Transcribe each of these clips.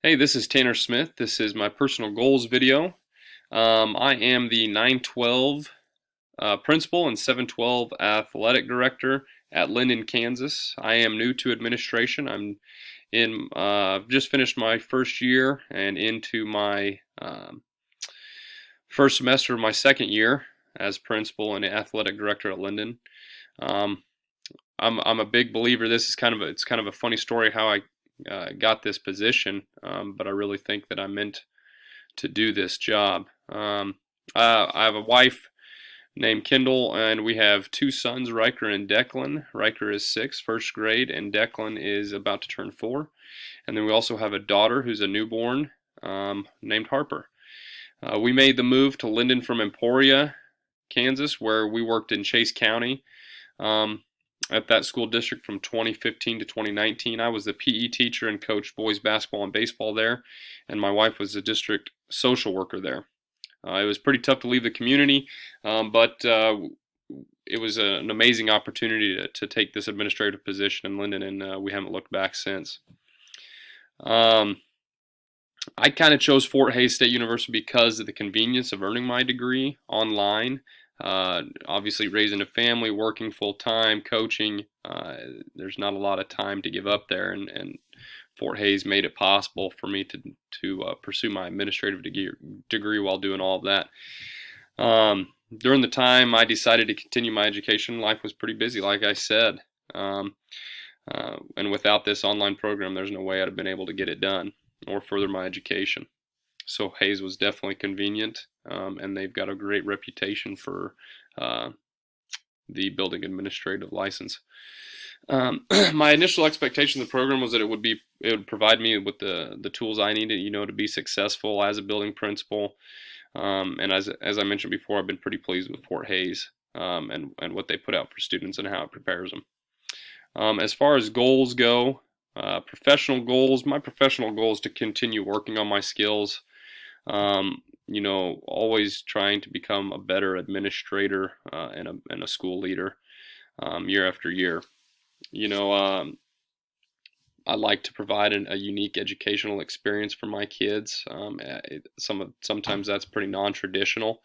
Hey, this is Tanner Smith. This is my personal goals video. I am the 912 principal and 712 athletic director at Linden, Kansas. I am new to administration. I'm in just finished my first year and into my first semester of my second year as principal and athletic director at Linden. Um, I'm a big believer. This is it's kind of a funny story how I got this position, but I really think that I'm meant to do this job. I have a wife named Kendall, and we have two sons, Riker and Declan. Riker is 6, first grade, and Declan is about to turn 4. And then we also have a daughter who's a newborn named Harper. We made the move to Linden from Emporia, Kansas, where we worked in Chase County. Um, at that school district from 2015 to 2019. I was the PE teacher and coached boys basketball and baseball there, and my wife was the district social worker there. It was pretty tough to leave the community, but it was an amazing opportunity to take this administrative position in Linden, and we haven't looked back since. I kind of chose Fort Hays State University because of the convenience of earning my degree online. Obviously, raising a family, working full time, coaching, there's not a lot of time to give up there, and Fort Hays made it possible for me to pursue my administrative degree while doing all of that. During the time I decided to continue my education, life was pretty busy, like I said. And without this online program, there's no way I'd have been able to get it done or further my education. So Hays was definitely convenient, and they've got a great reputation for uh, the building administrative license. My initial expectation of the program was that it would provide me with the tools I needed, to be successful as a building principal. And as I mentioned before, I've been pretty pleased with Fort Hays and what they put out for students and how it prepares them. As far as goals go, professional goals, my professional goal is to continue working on my skills. Always trying to become a better administrator and a school leader year after year. You know, um, I like to provide a unique educational experience for my kids. Sometimes that's pretty non-traditional,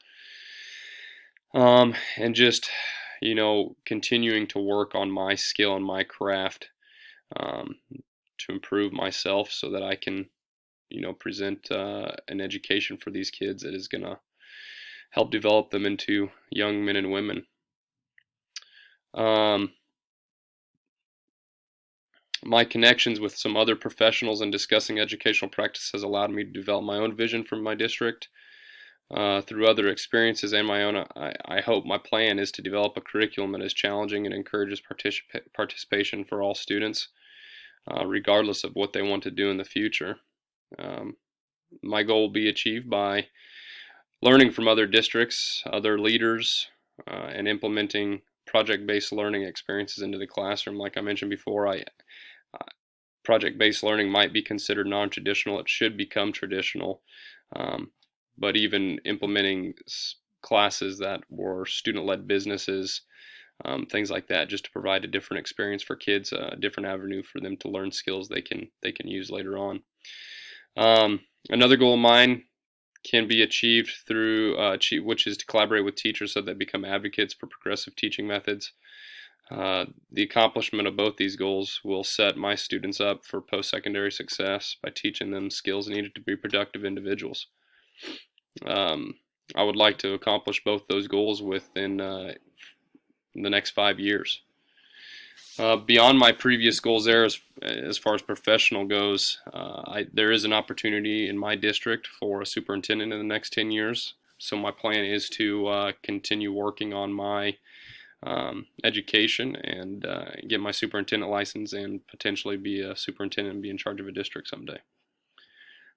and just continuing to work on my skill and my craft um, to improve myself so that I can present an education for these kids that is going to help develop them into young men and women. Um, my connections with some other professionals and discussing educational practice has allowed me to develop my own vision for my district. Through other experiences and my own, I hope my plan is to develop a curriculum that is challenging and encourages participation for all students, regardless of what they want to do in the future. Um, my goal will be achieved by learning from other districts, other leaders, and implementing project-based learning experiences into the classroom. Like I mentioned before, project-based learning might be considered non-traditional. It should become traditional. Um, but even implementing classes that were student-led businesses, things like that, just to provide a different experience for kids, a different avenue for them to learn skills they can use later on. Another goal of mine can be achieved through which is to collaborate with teachers so they become advocates for progressive teaching methods. The accomplishment of both these goals will set my students up for post-secondary success by teaching them skills needed to be productive individuals. Um, I would like to accomplish both those goals within the next 5 years. Beyond my previous goals there, as far as professional goes, there is an opportunity in my district for a superintendent in the next 10 years. So my plan is to continue working on my education and get my superintendent license and potentially be a superintendent and be in charge of a district someday.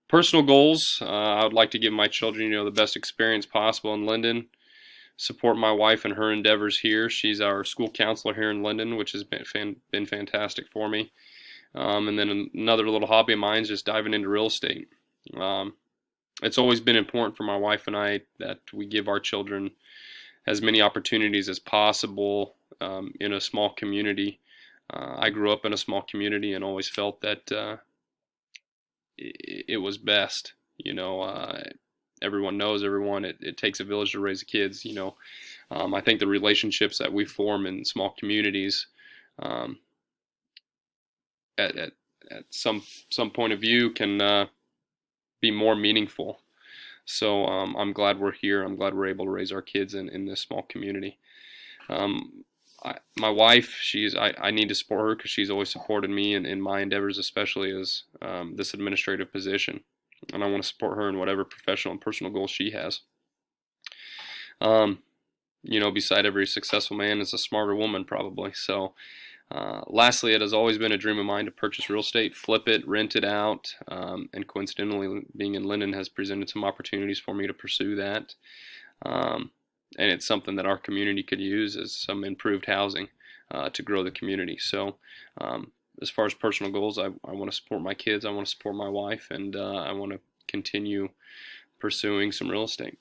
Personal goals, I would like to give my children, the best experience possible in Linden. Support my wife in her endeavors here. She's our school counselor here in Linden, which has been fantastic for me. And then another little hobby of mine is just diving into real estate. It's always been important for my wife and I that we give our children as many opportunities as possible in a small community. I grew up in a small community and always felt that it was best. Everyone knows everyone. It takes a village to raise kids. I think the relationships that we form in small communities, um, at some point of view, can be more meaningful. So I'm glad we're here. I'm glad we're able to raise our kids in this small community. Um, my wife, I need to support her because she's always supported me in my endeavors, especially as this administrative position. And I want to support her in whatever professional and personal goals she has. Um, beside every successful man is a smarter woman, probably. So, lastly, it has always been a dream of mine to purchase real estate, flip it, rent it out, and coincidentally, being in Linden has presented some opportunities for me to pursue that. Um, and it's something that our community could use as some improved housing to grow the community. So, as far as personal goals, I want to support my kids, I want to support my wife, and I want to continue pursuing some real estate.